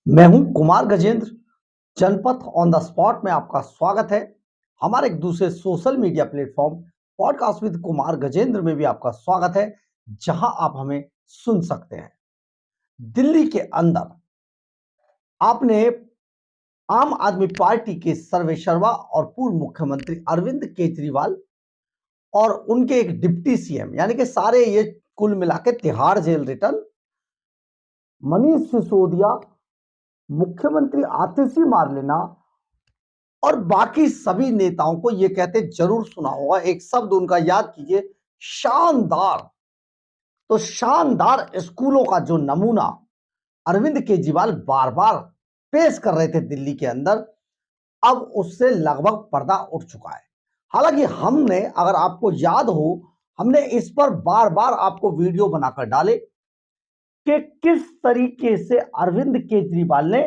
मैं हूं कुमार गजेंद्र। जनपथ on the spot में आपका स्वागत है। हमारे एक दूसरे social media platform podcast with Kumar Gajendra में भी आपका स्वागत है, जहां आप हमें सुन सकते हैं। दिल्ली के अंदर आपने आम आदमी पार्टी के सर्वेसर्वा और पूर्व मुख्यमंत्री अरविंद केजरीवाल और उनके एक डिप्टी सीएम यानी कि सारे ये कुल मिला के तिहाड़ जेल रिटर्न, मनीष सिसोदिया, मुख्यमंत्री आतिशी मारलेना और बाकी सभी नेताओं को यह कहते जरूर सुना होगा, एक शब्द उनका याद कीजिए, शानदार। तो शानदार स्कूलों का जो नमूना अरविंद केजरीवाल बार बार पेश कर रहे थे दिल्ली के अंदर, अब उससे लगभग पर्दा उठ चुका है। हालांकि हमने, अगर आपको याद हो, हमने इस पर बार बार आपको वीडियो बनाकर डाले कि किस तरीके से अरविंद केजरीवाल ने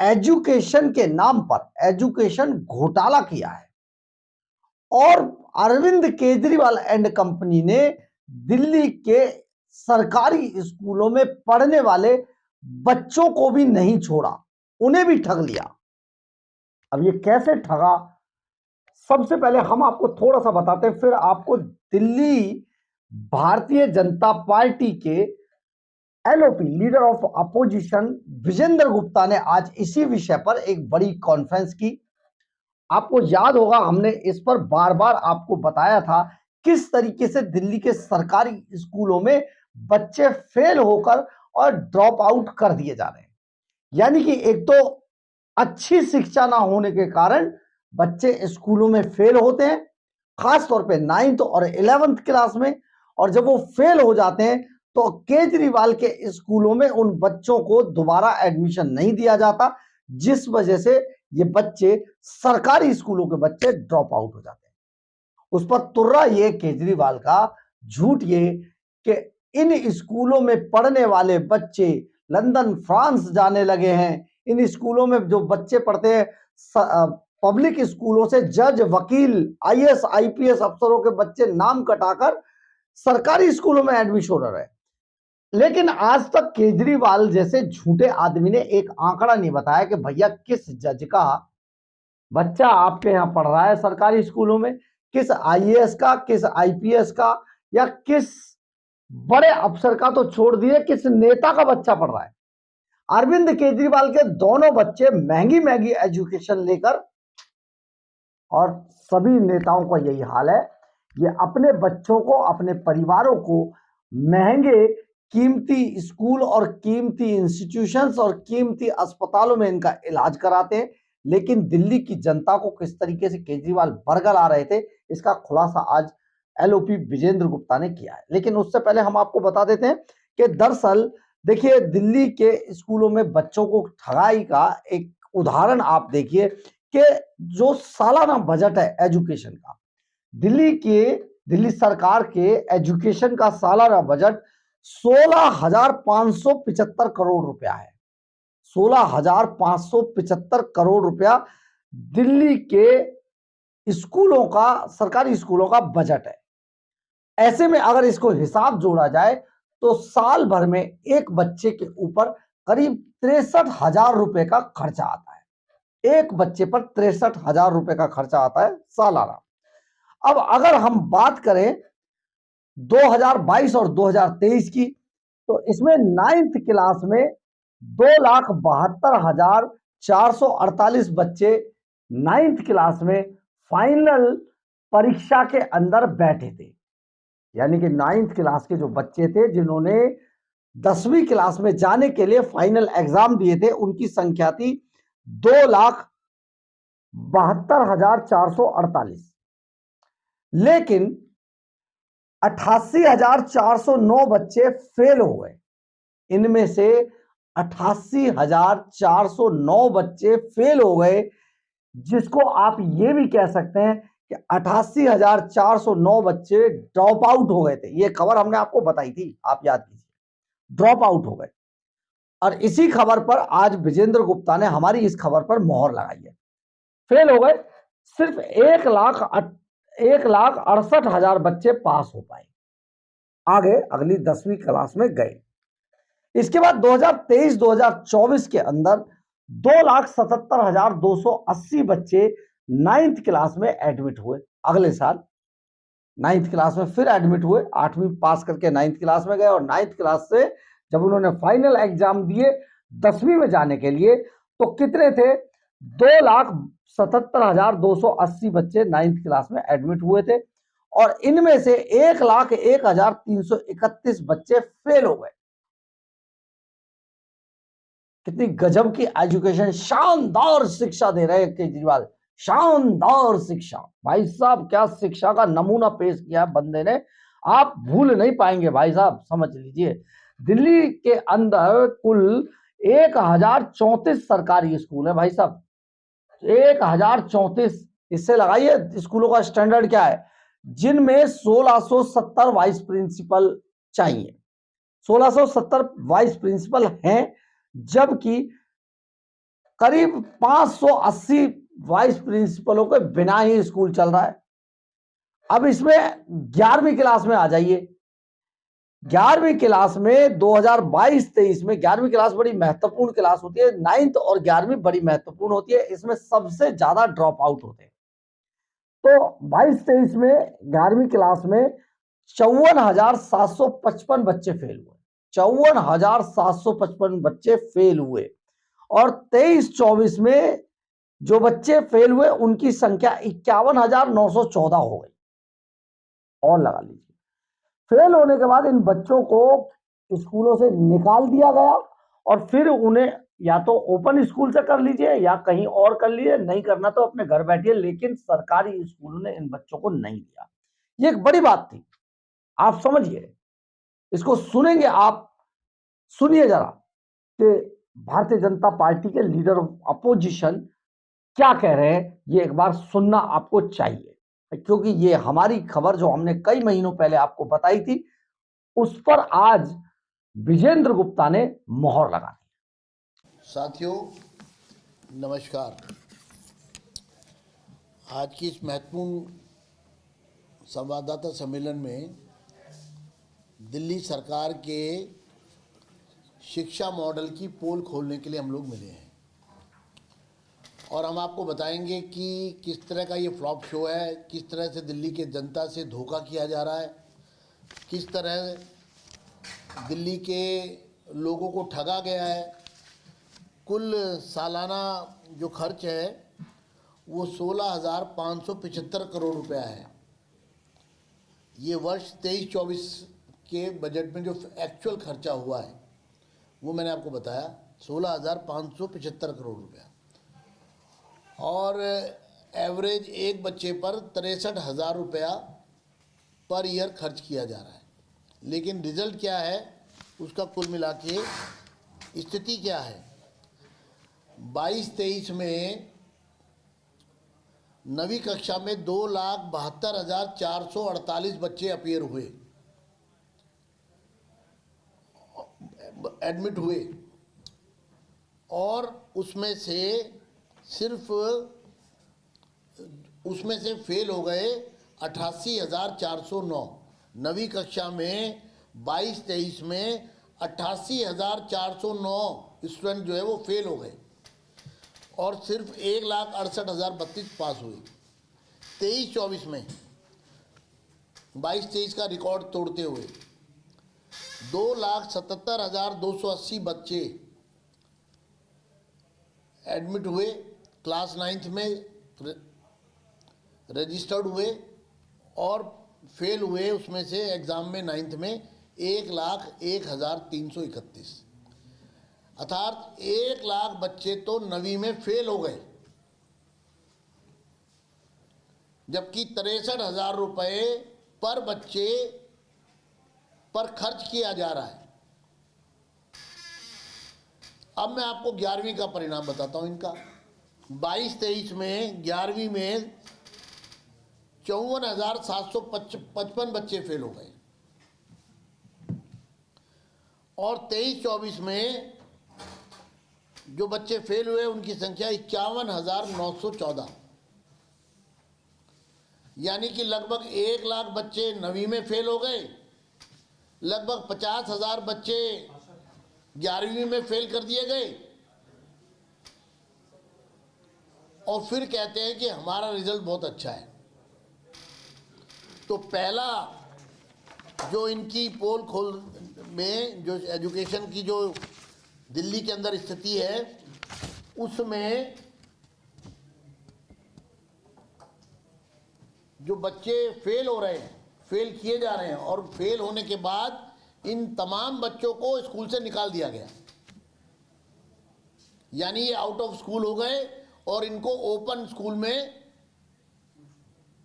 एजुकेशन के नाम पर एजुकेशन घोटाला किया है और अरविंद केजरीवाल एंड कंपनी ने दिल्ली के सरकारी स्कूलों में पढ़ने वाले बच्चों को भी नहीं छोड़ा, उन्हें भी ठग लिया। अब ये कैसे ठगा, सबसे पहले हम आपको थोड़ा सा बताते हैं, फिर आपको दिल्ली भारतीय जनता पार्टी के LOP leader of opposition Vijender Gupta ने आज इसी विषय पर एक बड़ी कॉन्फ्रेंस की। आपको याद होगा, हमने इस पर बार बार आपको बताया था किस तरीके से दिल्ली के सरकारी स्कूलों में बच्चे फेल होकर और ड्रॉप आउट कर दिए जा रहे हैं। यानी कि एक तो अच्छी शिक्षा ना होने के कारण बच्चे स्कूलों में फेल होते हैं, खासतौर पे 9th और 11th क्लास में, और जब वो फेल हो जाते हैं तो केजरीवाल के स्कूलों में उन बच्चों को दोबारा एडमिशन नहीं दिया जाता, जिस वजह से ये बच्चे, सरकारी स्कूलों के बच्चे, ड्रॉप आउट हो जाते हैं। उस पर तुर्रा ये केजरीवाल का, झूठ ये कि इन स्कूलों में पढ़ने वाले बच्चे लंदन फ्रांस जाने लगे हैं। इन स्कूलों में जो बच्चे पढ़ते हैं, पब्लिक स्कूलों से जज, वकील, आईएएस आईपीएस अफसरों के बच्चे नाम कटाकर सरकारी स्कूलों में एडमिशन हो रहे हैं। लेकिन आज तक केजरीवाल जैसे झूठे आदमी ने एक आंकड़ा नहीं बताया कि भैया किस जज का बच्चा आपके यहां पढ़ रहा है सरकारी स्कूलों में, किस आईएएस का, किस आईपीएस का, या किस बड़े अफसर का तो छोड़ दिए, किस नेता का बच्चा पढ़ रहा है। अरविंद केजरीवाल के दोनों बच्चे महंगी महंगी एजुकेशन लेकर, और सभी नेताओं का यही हाल है, ये अपने बच्चों को, अपने परिवारों को महंगे कीमती स्कूल और कीमती इंस्टीट्यूशंस और कीमती अस्पतालों में इनका इलाज कराते हैं। लेकिन दिल्ली की जनता को किस तरीके से केजरीवाल बरगल आ रहे थे, इसका खुलासा आज एलओपी विजेंद्र गुप्ता ने किया है। लेकिन उससे पहले हम आपको बता देते हैं कि दरअसल देखिए, दिल्ली के स्कूलों में बच्चों को ठगाई का एक उदाहरण आप देखिए कि जो सालाना बजट है एजुकेशन का, दिल्ली सरकार के एजुकेशन का सालाना बजट 16,575 करोड़ रुपया है। 16,575 करोड़ रुपया दिल्ली के स्कूलों का, सरकारी स्कूलों का बजट है। ऐसे में अगर इसको हिसाब जोड़ा जाए तो साल भर में एक बच्चे के ऊपर करीब 63,000 रुपए का खर्चा आता है। एक बच्चे पर 63,000 रुपए का खर्चा आता है सालाना। अब अगर हम बात करें 2022 और 2023 की, तो इसमें 9th क्लास में 2,72,448 बच्चे 9th क्लास में फाइनल परीक्षा के अंदर बैठे थे। यानी कि 9th क्लास के जो बच्चे थे जिन्होंने 10वीं क्लास में जाने के लिए फाइनल एग्जाम दिए थे, उनकी संख्या थी 2,72,448। लेकिन 88,409 बच्चे फेल हो गए। इनमें से 88,409 बच्चे फेल हो गए, जिसको आप ये भी कह सकते हैं कि 88,409 बच्चे ड्रॉप आउट हो गए थे। ये खबर हमने आपको बताई थी, आप याद कीजिए, ड्रॉप आउट हो गए। और इसी खबर पर आज विजेंद्र गुप्ता ने हमारी इस खबर पर मोहर लगाई है। फेल हो गए, सिर्फ 1,68,000 बच्चे पास हो पाए, आगे अगली 10वीं क्लास में गए। इसके बाद 2023-2024 के अंदर 2,77,280 बच्चे 9th क्लास में एडमिट हुए। अगले साल 9th क्लास में फिर एडमिट हुए, 8वीं पास करके 9th क्लास में गए और 9th क्लास से जब उन्होंने फाइनल एग्जाम दिए 10वीं में जाने के लिए, तो कितने थे? 2,77,280 बच्चे 9th क्लास में एडमिट हुए थे और इनमें से 1,01,331 बच्चे फेल हो गए। कितनी गजब की एजुकेशन, शानदार शिक्षा दे रहे हैं केजरीवाल, शानदार शिक्षा। भाई साहब क्या शिक्षा का नमूना पेश किया बंदे ने, आप भूल नहीं पाएंगे भाई साहब, समझ लीजिए। दिल्ली के अंदर कुल 1,034 सरकारी स्कूल है भाई साहब, 1,034। इससे लगाइए स्कूलों का स्टैंडर्ड क्या है, जिनमें 1,670 वाइस प्रिंसिपल चाहिए, 1,670 वाइस प्रिंसिपल हैं, जबकि करीब 580 वाइस प्रिंसिपलों के बिना ही स्कूल चल रहा है। अब इसमें 11वीं क्लास में आ जाइए, 11वीं क्लास में 2022-23 में 11वीं क्लास बड़ी महत्वपूर्ण क्लास होती है, 9th और 11वीं बड़ी महत्वपूर्ण होती है, इसमें सबसे ज्यादा ड्रॉप आउट होते हैं। तो 22-23 में 11वीं क्लास में 54,755 बच्चे फेल हुए, 54,755 बच्चे फेल हुए और 23-24 में जो बच्चे फेल हुए उनकी संख्या 51,914 हो गई। और लगा लीजिए, फेल होने के बाद इन बच्चों को स्कूलों से निकाल दिया गया और फिर उन्हें या तो ओपन स्कूल से कर लीजिए या कहीं और कर लीजिए, नहीं करना तो अपने घर बैठिए, लेकिन सरकारी स्कूलों ने इन बच्चों को नहीं दिया। ये एक बड़ी बात थी, आप समझिए, इसको सुनेंगे आप, सुनिए जरा कि भारतीय जनता पार्टी के लीडर ऑफ अपोजिशन क्या कह रहे हैं, ये एक बार सुनना आपको चाहिए, क्योंकि ये हमारी खबर जो हमने कई महीनों पहले आपको बताई थी, उस पर आज विजेंद्र गुप्ता ने मोहर लगा दी। साथियों नमस्कार। आज की इस महत्वपूर्ण संवाददाता सम्मेलन में दिल्ली सरकार के शिक्षा मॉडल की पोल खोलने के लिए हम लोग मिले हैं और हम आपको बताएंगे कि किस तरह का ये फ्लॉप शो है, किस तरह से दिल्ली के जनता से धोखा किया जा रहा है, किस तरह दिल्ली के लोगों को ठगा गया है। कुल सालाना जो खर्च है वो 16,575 करोड़ रुपया है। ये वर्ष 23-24 के बजट में जो एक्चुअल खर्चा हुआ है वो मैंने आपको बताया, 16,575 करोड़ रुपया, और एवरेज एक बच्चे पर 63,000 रुपया पर ईयर खर्च किया जा रहा है। लेकिन रिजल्ट क्या है उसका कुल मिला के स्थिति क्या है? 22-23 में 9वीं कक्षा में 2,72,448 बच्चे अपीयर हुए, एडमिट हुए, और उसमें से फेल हो गए 88,409। 9वीं कक्षा में 22-23 में 88,409 स्टूडेंट जो है वो फेल हो गए और सिर्फ 1,68,032 पास हुए। 23-24 में 22-23 का रिकॉर्ड तोड़ते हुए 2,77,280 बच्चे एडमिट हुए, क्लास 9th में रजिस्टर्ड हुए और फेल हुए उसमें से एग्ज़ाम में 9th में 1,01,331, अर्थात 1 लाख बच्चे तो 9वीं में फेल हो गए, जबकि 63,000 रुपये पर बच्चे पर खर्च किया जा रहा है। अब मैं आपको 11वीं का परिणाम बताता हूं इनका। 22-23 में 11वीं में 54,755 बच्चे फेल हो गए और 23-24 में जो बच्चे फेल हुए उनकी संख्या 51,914, यानी कि लगभग 1 लाख बच्चे 9वीं में फेल हो गए, लगभग 50,000 बच्चे 11वीं में फेल कर दिए गए और फिर कहते हैं कि हमारा रिजल्ट बहुत अच्छा है। तो पहला जो इनकी पोल खोल में जो एजुकेशन की जो दिल्ली के अंदर स्थिति है, उसमें जो बच्चे फेल हो रहे हैं, फेल किए जा रहे हैं, और फेल होने के बाद इन तमाम बच्चों को स्कूल से निकाल दिया गया, यानी ये आउट ऑफ स्कूल हो गए और इनको ओपन स्कूल में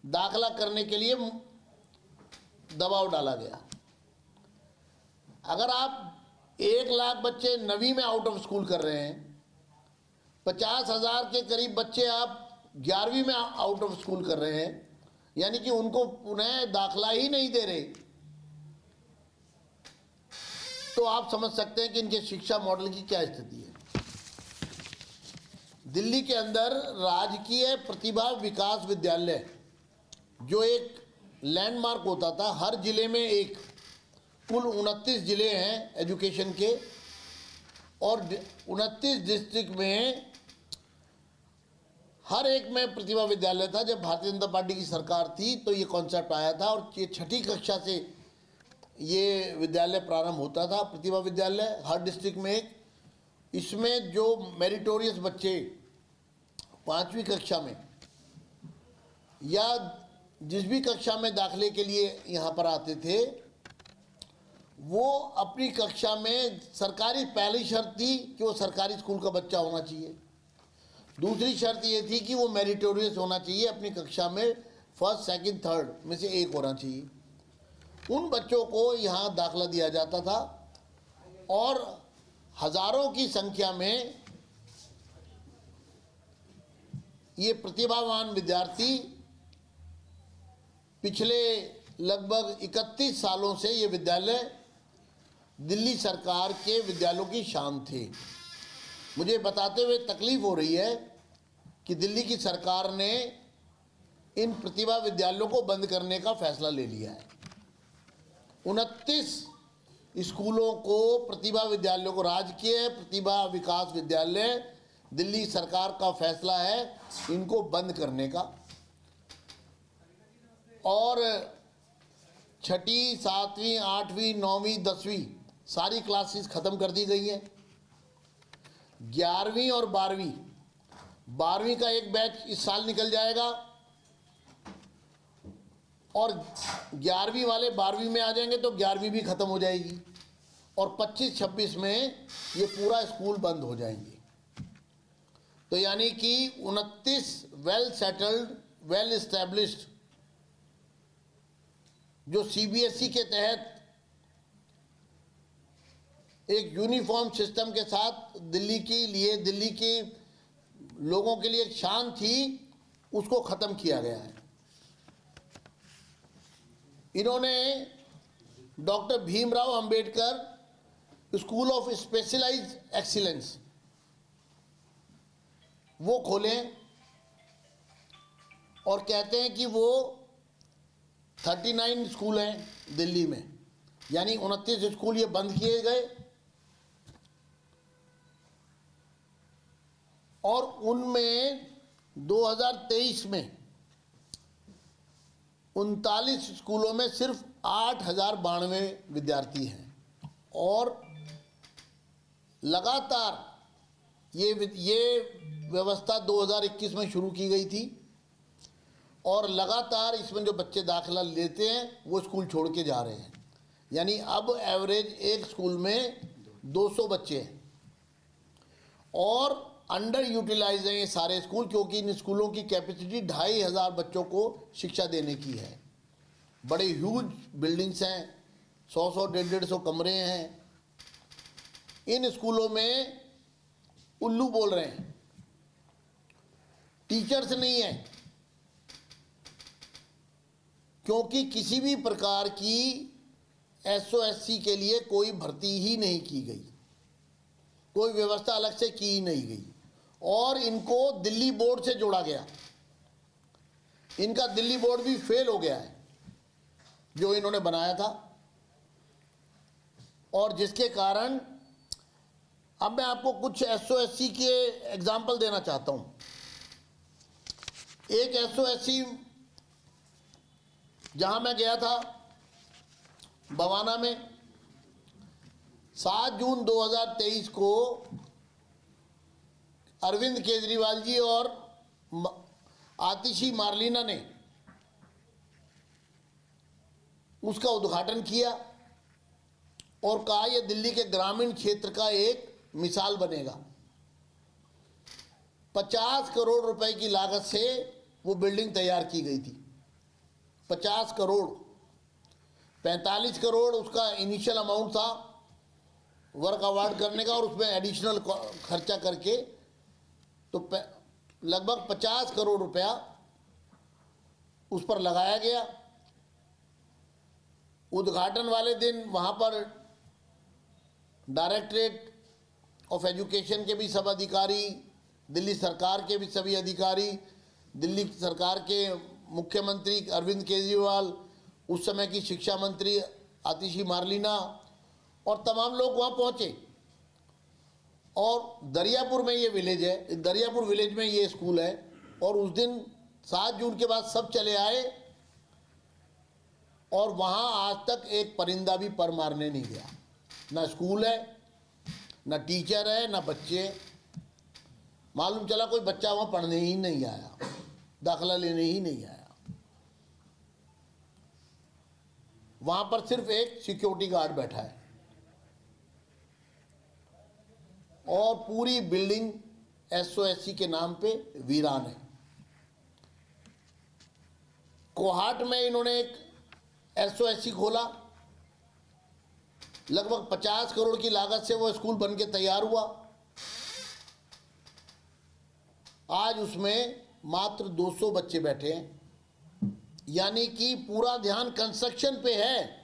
दाखला करने के लिए दबाव डाला गया। अगर आप 1 लाख बच्चे 9वीं में आउट ऑफ स्कूल कर रहे हैं, 50,000 के करीब बच्चे आप 11वीं में आउट ऑफ स्कूल कर रहे हैं, यानी कि उनको पुनः दाखला ही नहीं दे रहे, तो आप समझ सकते हैं कि इनके शिक्षा मॉडल की क्या स्थिति है। दिल्ली के अंदर राजकीय प्रतिभा विकास विद्यालय जो एक लैंडमार्क होता था, हर जिले में एक, कुल 29 जिले हैं एजुकेशन के, और 29 डिस्ट्रिक्ट में हर एक में प्रतिभा विद्यालय था। जब भारतीय जनता पार्टी की सरकार थी तो ये कॉन्सेप्ट आया था और ये 6ठी कक्षा से ये विद्यालय प्रारंभ होता था, प्रतिभा विद्यालय हर डिस्ट्रिक्ट में एक। इसमें जो मेरिटोरियस बच्चे 5वीं कक्षा में या जिस भी कक्षा में दाखिले के लिए यहाँ पर आते थे, वो अपनी कक्षा में सरकारी, पहली शर्त थी कि वो सरकारी स्कूल का बच्चा होना चाहिए, दूसरी शर्त ये थी कि वो मेरिटोरियस होना चाहिए, अपनी कक्षा में फर्स्ट, सेकंड, थर्ड में से एक होना चाहिए। उन बच्चों को यहाँ दाखला दिया जाता था और हजारों की संख्या में ये प्रतिभावान विद्यार्थी पिछले लगभग 31 सालों से ये विद्यालय दिल्ली सरकार के विद्यालयों की शान थे। मुझे बताते हुए तकलीफ हो रही है कि दिल्ली की सरकार ने इन प्रतिभा विद्यालयों को बंद करने का फैसला ले लिया है। 29 स्कूलों को, प्रतिभा विद्यालयों को, राजकीय प्रतिभा विकास विद्यालय, दिल्ली सरकार का फैसला है इनको बंद करने का। और 6ठी, 7वीं, 8वीं, 9वीं, 10वीं सारी क्लासेस ख़त्म कर दी गई हैं। 11वीं और 12वीं का एक बैच इस साल निकल जाएगा और 11वीं वाले 12वीं में आ जाएंगे तो 11वीं भी ख़त्म हो जाएगी और 25-26 में ये पूरा स्कूल बंद हो जाएंगे। तो यानी कि 29 वेल सेटल्ड, वेल इस्टेब्लिश्ड जो सीबीएसई के तहत एक यूनिफॉर्म सिस्टम के साथ दिल्ली के लोगों के लिए एक शान थी, उसको ख़त्म किया गया है। इन्होंने doctor Bhimrao Ambedkar school of specialised excellence वो खोलें और कहते हैं कि वो 39 स्कूल हैं दिल्ली में, यानी 29 स्कूल ये बंद किए गए और उनमें 2023 में 39 स्कूलों में सिर्फ 8,092 विद्यार्थी हैं और लगातार ये व्यवस्था 2021 में शुरू की गई थी और लगातार इसमें जो बच्चे दाखिला लेते हैं वो स्कूल छोड़ के जा रहे हैं, यानी अब एवरेज एक स्कूल में 200 बच्चे हैं और अंडर यूटिलाइज हैं ये सारे स्कूल, क्योंकि इन स्कूलों की कैपेसिटी 2,500 बच्चों को शिक्षा देने की है। बड़े ह्यूज बिल्डिंग्स हैं, 100 150 कमरे हैं। इन स्कूलों में उल्लू बोल रहे हैं, टीचर्स नहीं है, क्योंकि किसी भी प्रकार की एसओएससी के लिए कोई भर्ती ही नहीं की गई, कोई व्यवस्था अलग से की ही नहीं गई और इनको दिल्ली बोर्ड से जोड़ा गया। इनका दिल्ली बोर्ड भी फेल हो गया है जो इन्होंने बनाया था और जिसके कारण अब मैं आपको कुछ SOSC के एग्जाम्पल देना चाहता हूँ। एक SOSC जहाँ मैं गया था बवाना में, 7 जून 2023 को अरविंद केजरीवाल जी और आतिशी मार्लिना ने उसका उद्घाटन किया और कहा यह दिल्ली के ग्रामीण क्षेत्र का एक मिसाल बनेगा। 50 करोड़ रुपए की लागत से वो बिल्डिंग तैयार की गई थी। 50 करोड़, 45 करोड़ उसका इनिशियल अमाउंट था वर्क अवार्ड करने का, और उसमें एडिशनल खर्चा करके तो लगभग 50 करोड़ रुपया उस पर लगाया गया। उद्घाटन वाले दिन वहाँ पर डायरेक्टरेट ऑफ एजुकेशन के भी सब अधिकारी, दिल्ली सरकार के भी सभी अधिकारी, दिल्ली सरकार के मुख्यमंत्री अरविंद केजरीवाल, उस समय की शिक्षा मंत्री आतिशी मार्लिना और तमाम लोग वहाँ पहुँचे। और दरियापुर में ये विलेज है, दरियापुर विलेज में ये स्कूल है, और उस दिन 7 जून के बाद सब चले आए और वहाँ आज तक एक परिंदा भी पर मारने नहीं गया। ना स्कूल है, ना टीचर है, ना बच्चे। मालूम चला कोई बच्चा वहाँ पढ़ने ही नहीं आया, दाखिला लेने ही नहीं आया। वहाँ पर सिर्फ एक सिक्योरिटी गार्ड बैठा है और पूरी बिल्डिंग SOSC के नाम पे वीरान है। कोहाट में इन्होंने एक SOSC खोला, लगभग 50 करोड़ की लागत से वो स्कूल बन के तैयार हुआ। आज उसमें मात्र 200 बच्चे बैठे हैं, यानी कि पूरा ध्यान कंस्ट्रक्शन पे है।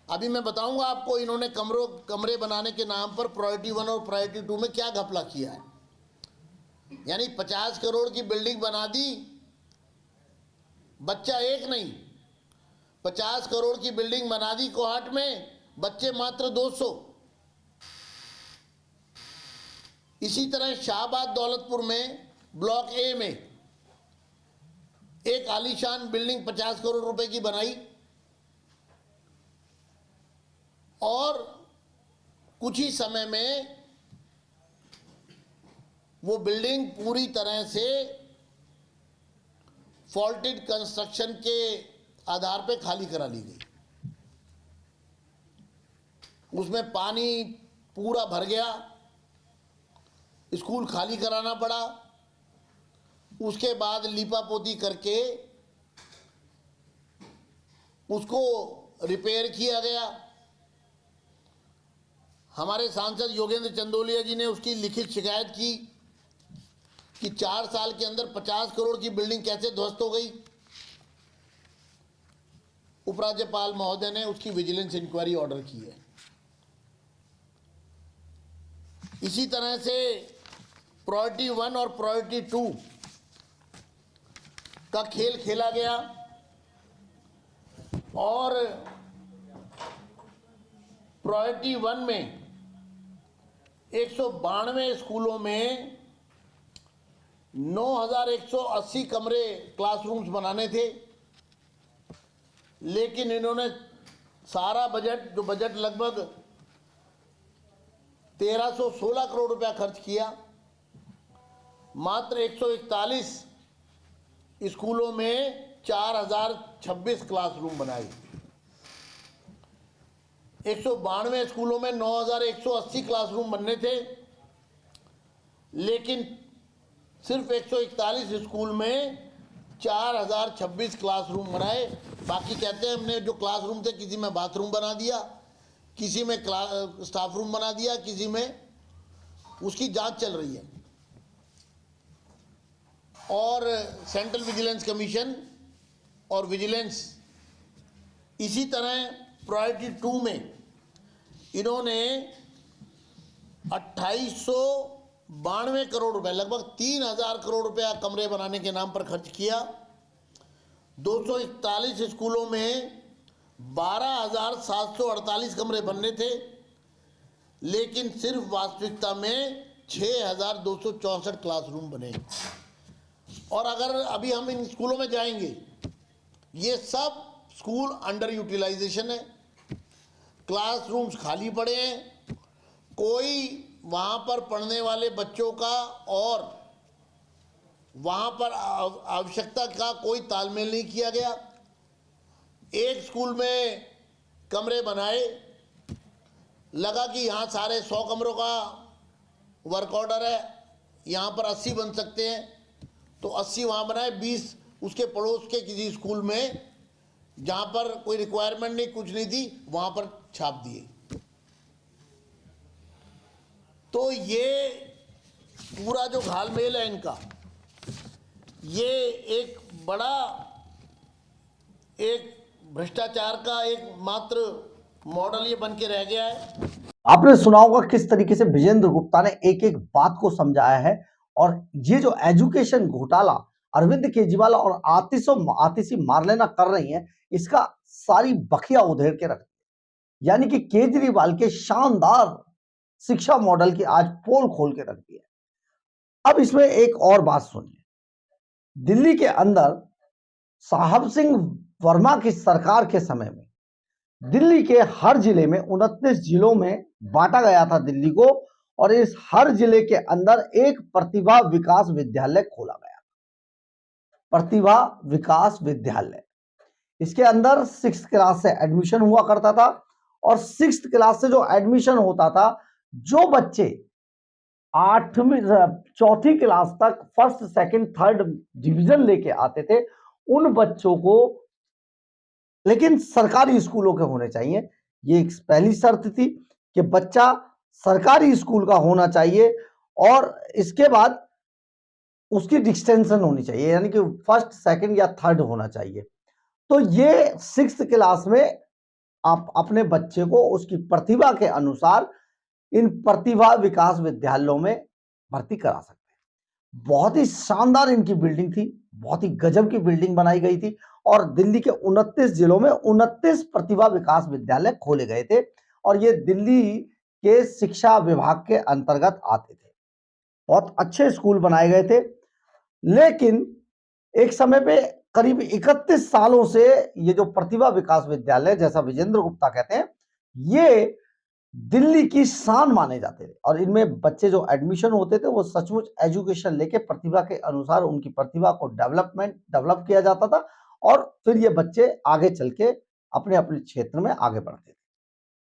अभी मैं बताऊंगा आपको इन्होंने कमरे बनाने के नाम पर प्रायोरिटी 1 और प्रायोरिटी 2 में क्या घपला किया है। यानी 50 करोड़ की बिल्डिंग बना दी, बच्चा एक नहीं, 50 करोड़ की बिल्डिंग बना दी कोहाट में, बच्चे मात्र 200। इसी तरह शाहबाद दौलतपुर में ब्लॉक A में एक आलीशान बिल्डिंग 50 करोड़ रुपए की बनाई और कुछ ही समय में वो बिल्डिंग पूरी तरह से फॉल्टेड कंस्ट्रक्शन के आधार पे खाली करा ली गई। उसमें पानी पूरा भर गया, स्कूल खाली कराना पड़ा। उसके बाद लीपापोती करके उसको रिपेयर किया गया। हमारे सांसद योगेंद्र चंदोलिया जी ने उसकी लिखित शिकायत की कि 4 साल के अंदर 50 करोड़ की बिल्डिंग कैसे ध्वस्त हो गई। उपराज्यपाल महोदय ने उसकी विजिलेंस इंक्वायरी ऑर्डर की है। इसी तरह से प्रायोरिटी 1 और प्रायोरिटी 2 का खेल खेला गया और प्रायोरिटी 1 में 192 स्कूलों में 9180 कमरे क्लासरूम्स बनाने थे, लेकिन इन्होंने सारा बजट, जो बजट लगभग 1316 करोड़ रुपया खर्च किया, मात्र 141 स्कूलों में 4026 क्लासरूम बनाए। 192 स्कूलों में 9180 क्लासरूम बनने थे, लेकिन सिर्फ 141 स्कूल में 4026 क्लासरूम बनाए। बाकी कहते हैं हमने जो क्लासरूम थे किसी में बाथरूम बना दिया, किसी में स्टाफ रूम बना दिया, किसी में, उसकी जांच चल रही है। और सेंट्रल विजिलेंस कमीशन और विजिलेंस, इसी तरह प्रायोरिटी 2 में इन्होंने 2892 करोड़ रुपए, लगभग 3000 करोड़ रुपया कमरे बनाने के नाम पर खर्च किया। 241 स्कूलों में 12748 कमरे बनने थे, लेकिन सिर्फ वास्तविकता में 6,264 क्लासरूम बने। और अगर अभी हम इन स्कूलों में जाएंगे, ये सब स्कूल अंडर यूटिलाइजेशन है, क्लासरूम्स खाली पड़े हैं, कोई वहाँ पर पढ़ने वाले बच्चों का और वहाँ पर आवश्यकता का कोई तालमेल नहीं किया गया। एक स्कूल में कमरे बनाए, लगा कि यहाँ सारे 100 कमरों का वर्क ऑर्डर है, यहाँ पर 80 बन सकते हैं, तो 80 वहाँ बनाए, 20 उसके पड़ोस के किसी स्कूल में जहाँ पर कोई रिक्वायरमेंट नहीं, कुछ नहीं थी, वहाँ पर छाप दिए। तो ये पूरा जो घालमेल है इनका, ये एक बड़ा एक भ्रष्टाचार का एक मात्र मॉडल ये बन के रह गया है। आपने सुना होगा किस तरीके से विजेंद्र गुप्ता ने एक एक बात को समझाया है, और ये जो एजुकेशन घोटाला अरविंद केजरीवाल और आतिशी मार्लेना कर रही हैं, इसका सारी बखिया उधेड़ के रख, यानी कि केजरीवाल के शानदार शिक्षा मॉडल की आज पोल खोल के रख दी है। अब इसमें एक और बात सुनिए, दिल्ली के अंदर साहब सिंह वर्मा की सरकार के समय में दिल्ली के हर जिले में 29 जिलों में बांटा गया था दिल्ली को, और इस हर जिले के अंदर एक प्रतिभा विकास विद्यालय खोला गया। प्रतिभा विकास विद्यालय, इसके अंदर 6th क्लास से एडमिशन हुआ करता था, और 6th क्लास से जो एडमिशन होता था, जो बच्चे 4th क्लास तक 1st, 2nd, 3rd डिवीजन लेके आते थे, उन बच्चों को, लेकिन सरकारी स्कूलों के होने चाहिए। ये एक पहली शर्त थी कि बच्चा सरकारी स्कूल का होना चाहिए, और इसके बाद उसकी डिस्टिंक्शन होनी चाहिए, यानी कि 1st, 2nd या 3rd होना चाहिए। तो ये 6th क्लास में आप अपने बच्चे को उसकी प्रतिभा के अनुसार इन प्रतिभा विकास विद्यालयों में भर्ती करा सकते हैं। बहुत ही शानदार इनकी बिल्डिंग थी, बहुत ही गजब की बिल्डिंग बनाई गई थी, और दिल्ली के 29 जिलों में 29 प्रतिभा विकास विद्यालय खोले गए थे, और ये दिल्ली के शिक्षा विभाग के अंतर्गत आते थे। बहुत अच्छे स्कूल बनाए गए थे, लेकिन एक समय पे करीब 31 सालों से ये जो प्रतिभा विकास विद्यालय, जैसा विजेंद्र गुप्ता कहते हैं, ये दिल्ली की शान माने जाते थे, और इनमें बच्चे जो एडमिशन होते थे वो सचमुच एजुकेशन लेके प्रतिभा के अनुसार उनकी प्रतिभा को डेवलप किया जाता था, और फिर ये बच्चे आगे चल के अपने अपने क्षेत्र में आगे बढ़ते थे।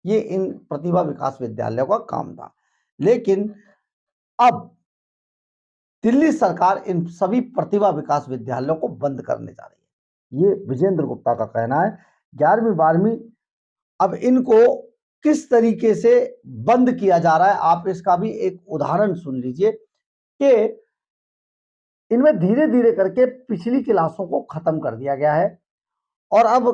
ये इन प्रतिभा विकास विद्यालयों का काम था। लेकिन अब दिल्ली सरकार इन सभी प्रतिभा विकास विद्यालयों को बंद करने जा रही है, ये विजेंद्र गुप्ता का कहना है। 11वीं 12वीं अब इनको किस तरीके से बंद किया जा रहा है, आप इसका भी एक उदाहरण सुन लीजिए कि इनमें धीरे धीरे करके पिछली क्लासों को खत्म कर दिया गया है, और अब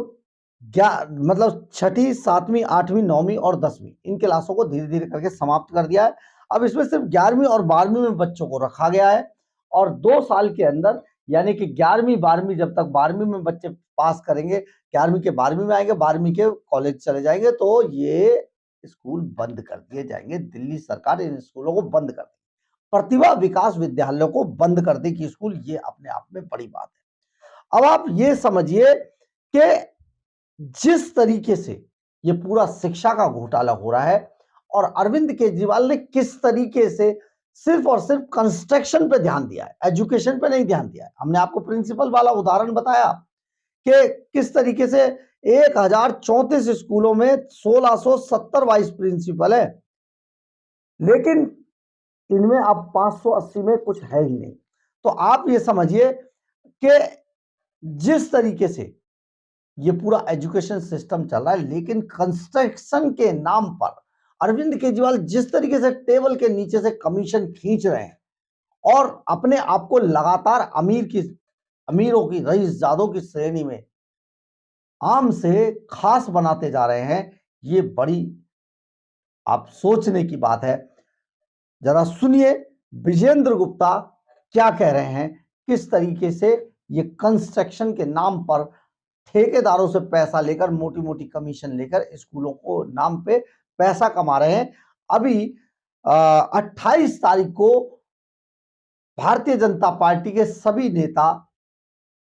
मतलब 6ठी, 7वीं, 8वीं, 9वीं और 10वीं इन क्लासों को धीरे धीरे करके समाप्त कर दिया है। अब इसमें सिर्फ 11वीं और 12वीं में बच्चों को रखा गया है, और 2 साल के अंदर, यानी कि 11वीं 12वीं, जब तक 12वीं में बच्चे पास करेंगे, 11वीं के 12वीं में आएंगे, 12वीं के कॉलेज चले जाएंगे, तो ये स्कूल बंद कर दिए जाएंगे। दिल्ली सरकार इन स्कूलों को बंद कर देगी, प्रतिभा विकास विद्यालयों को बंद कर देगी स्कूल, ये अपने आप में बड़ी बात है। अब आप ये समझिए कि जिस तरीके से ये पूरा शिक्षा का घोटाला हो रहा है, और अरविंद केजरीवाल ने किस तरीके से सिर्फ और सिर्फ कंस्ट्रक्शन पे ध्यान दिया है, एजुकेशन पे नहीं ध्यान दिया है। हमने आपको प्रिंसिपल वाला उदाहरण बताया कि किस तरीके से 1034 स्कूलों में 1670 वाइस प्रिंसिपल है, लेकिन इनमें अब 580 में कुछ है ही नहीं। तो आप ये समझिए कि जिस तरीके से ये पूरा एजुकेशन सिस्टम चल रहा है, लेकिन कंस्ट्रक्शन के नाम पर अरविंद केजरीवाल जिस तरीके से टेबल के नीचे से कमीशन खींच रहे हैं, और अपने आप को लगातार अमीरों की, रईसजादों की श्रेणी में आम से खास बनाते जा रहे हैं, ये बड़ी आप सोचने की बात है। जरा सुनिए विजेंद्र गुप्ता क्या कह रहे हैं, किस तरीके से ये कंस्ट्रक्शन के नाम पर ठेकेदारों से पैसा लेकर, मोटी मोटी कमीशन लेकर स्कूलों को नाम पे पैसा कमा रहे हैं। अभी 28 तारीख को भारतीय जनता पार्टी के सभी नेता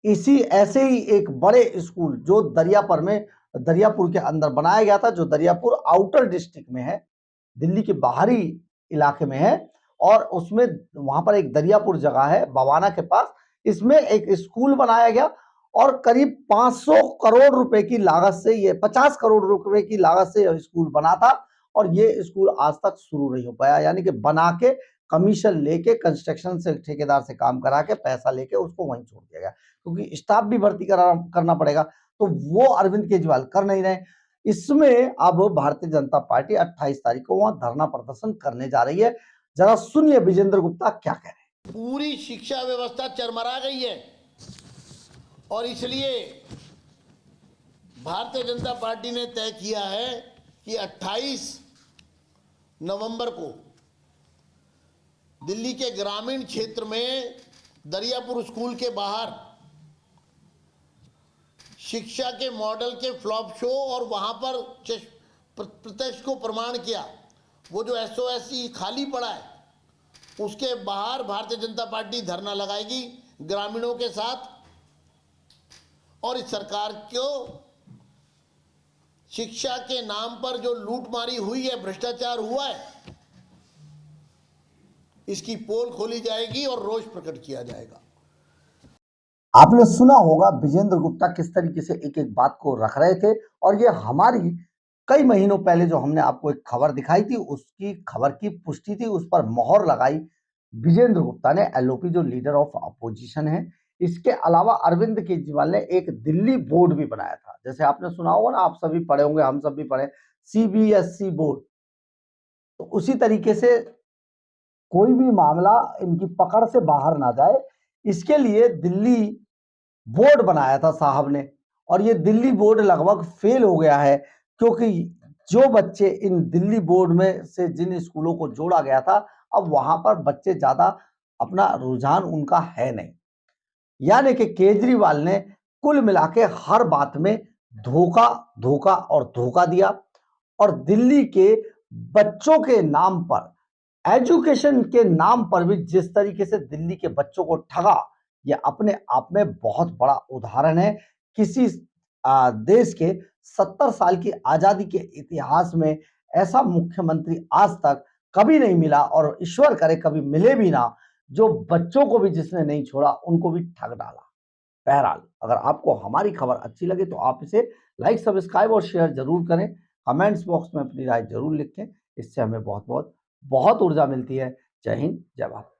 इसी ऐसे ही एक बड़े स्कूल जो दरियापुर के अंदर बनाया गया था, जो दरियापुर आउटर डिस्ट्रिक्ट में है, दिल्ली के बाहरी इलाके में है, और उसमें वहां पर एक दरियापुर जगह है बवाना के पास, इसमें एक स्कूल बनाया गया और करीब 500 करोड़ रुपए की लागत से, ये 50 करोड़ रुपए की लागत से यह स्कूल बना था, और ये स्कूल आज तक शुरू नहीं हो पाया। यानी कि बना के कमीशन लेके कंस्ट्रक्शन से ठेकेदार से काम करा के पैसा लेके उसको वहीं छोड़ दिया गया, क्योंकि स्टाफ भी भर्ती करना पड़ेगा, तो वो अरविंद केजरीवाल कर नहीं रहे। इसमें अब भारतीय जनता पार्टी 28 तारीख को वहां धरना प्रदर्शन करने जा रही है। जरा सुनिए विजेंद्र गुप्ता क्या कह रहे हैं। पूरी शिक्षा व्यवस्था चरमरा गई है और इसलिए भारतीय जनता पार्टी ने तय किया है कि 28 नवंबर को दिल्ली के ग्रामीण क्षेत्र में दरियापुर स्कूल के बाहर शिक्षा के मॉडल के फ्लॉप शो और वहां पर प्रत्यक्ष को प्रमाण किया, वो जो SOSC खाली पड़ा है उसके बाहर भारतीय जनता पार्टी धरना लगाएगी ग्रामीणों के साथ, और इस सरकार को शिक्षा के नाम पर जो लूटमारी हुई है, भ्रष्टाचार हुआ है, इसकी पोल खोली जाएगी और रोष प्रकट किया जाएगा। आपने सुना होगा विजेंद्र गुप्ता किस तरीके से एक एक बात को रख रहे थे, और ये हमारी कई महीनों पहले जो हमने आपको एक खबर दिखाई थी, उसकी खबर की पुष्टि थी, उस पर मोहर लगाई विजेंद्र गुप्ता ने, LOP जो लीडर ऑफ अपोजिशन है। इसके अलावा अरविंद केजरीवाल ने एक दिल्ली बोर्ड भी बनाया था, जैसे आपने सुना होगा ना, आप सभी पढ़े होंगे, हम सब भी पढ़े, CBSE बोर्ड। तो उसी तरीके से कोई भी मामला इनकी पकड़ से बाहर ना जाए, इसके लिए दिल्ली बोर्ड बनाया था साहब ने, और ये दिल्ली बोर्ड लगभग फेल हो गया है, क्योंकि जो बच्चे इन दिल्ली बोर्ड में से जिन स्कूलों को जोड़ा गया था, अब वहां पर बच्चे ज्यादा अपना रुझान उनका है नहीं। यानी कि केजरीवाल ने कुल मिला के हर बात में धोखा धोखा और धोखा दिया, और दिल्ली के बच्चों के नाम पर, एजुकेशन के नाम पर भी जिस तरीके से दिल्ली के बच्चों को ठगा, यह अपने आप में बहुत बड़ा उदाहरण है। किसी देश के 70 साल की आजादी के इतिहास में ऐसा मुख्यमंत्री आज तक कभी नहीं मिला, और ईश्वर करे कभी मिले भी ना, जो बच्चों को भी जिसने नहीं छोड़ा उनको भी ठग डाला। बहरहाल, अगर आपको हमारी खबर अच्छी लगे तो आप इसे लाइक, सब्सक्राइब और शेयर जरूर करें। कमेंट्स बॉक्स में अपनी राय जरूर लिखें, इससे हमें बहुत ऊर्जा मिलती है। जय हिंद, जय भारत।